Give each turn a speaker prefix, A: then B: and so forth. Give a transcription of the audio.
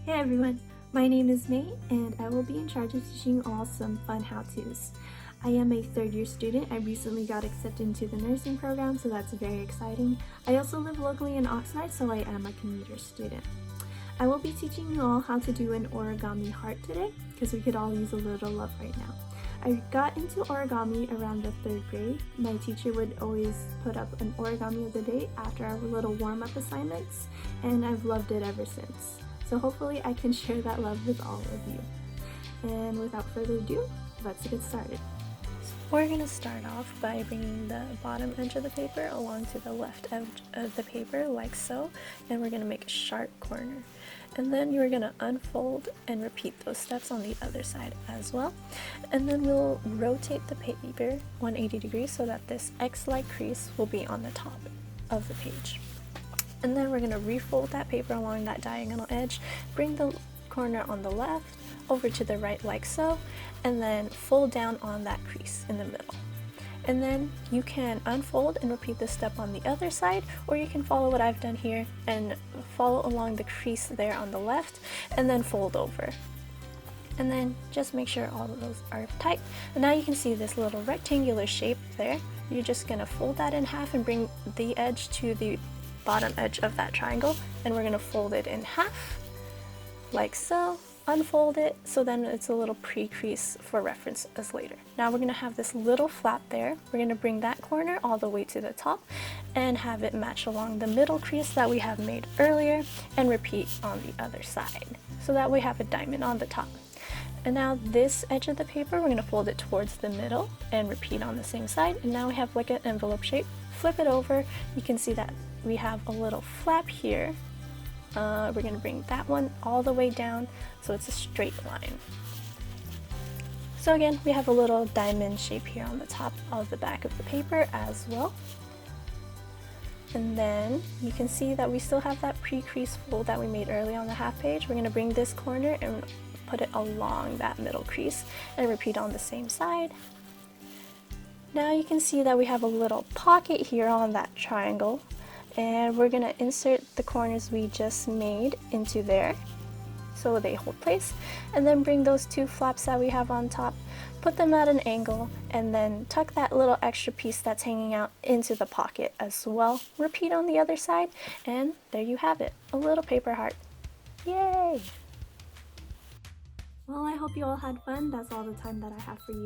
A: Hey everyone, my name is May and I will be in charge of teaching you all some fun how-tos. I am a third-year student. I recently got accepted into the nursing program, so that's very exciting. I also live locally in Oxnard, so I am a commuter student. I will be teaching you all how to do an origami heart today, because we could all use a little love right now. I got into origami around the 3rd grade. My teacher would always put up an origami of the day after our little warm-up assignments, and I've loved it ever since. So hopefully I can share that love with all of you. And without further ado, let's get started.
B: We're going to start off by bringing the bottom edge of the paper along to the left edge of the paper like so, and we're going to make a sharp corner. And then you're going to unfold and repeat those steps on the other side as well. And then we'll rotate the paper 180 degrees so that this X-like crease will be on the top of the page. And then we're going to refold that paper along that diagonal edge, bring the corner on the left over to the right like so, and then fold down on that crease in the middle. And then you can unfold and repeat this step on the other side, or you can follow what I've done here and follow along the crease there on the left and then fold over. And then just make sure all of those are tight. And now you can see this little rectangular shape there. You're just going to fold that in half and bring the edge to the bottom edge of that triangle, and we're going to fold it in half like so, unfold it, so then it's a little pre-crease for reference as later. Now we're going to have this little flap there. We're going to bring that corner all the way to the top and have it match along the middle crease that we have made earlier, and repeat on the other side so that we have a diamond on the top. And now this edge of the paper, we're going to fold it towards the middle and repeat on the same side, and now we have like an envelope shape. Flip it over, you can see that we have a little flap here. We're going to bring that one all the way down so it's a straight line. So again, we have a little diamond shape here on the top of the back of the paper as well. And then you can see that we still have that pre-crease fold that we made earlier on the half page. We're going to bring this corner and put it along that middle crease and repeat on the same side. Now you can see that we have a little pocket here on that triangle, and we're going to insert the corners we just made into there so they hold place, and then bring those two flaps that we have on top, put them at an angle, and then tuck that little extra piece that's hanging out into the pocket as well. Repeat on the other side, and there you have it, a little paper heart. Yay!
A: Well, I hope you all had fun. That's all the time that I have for you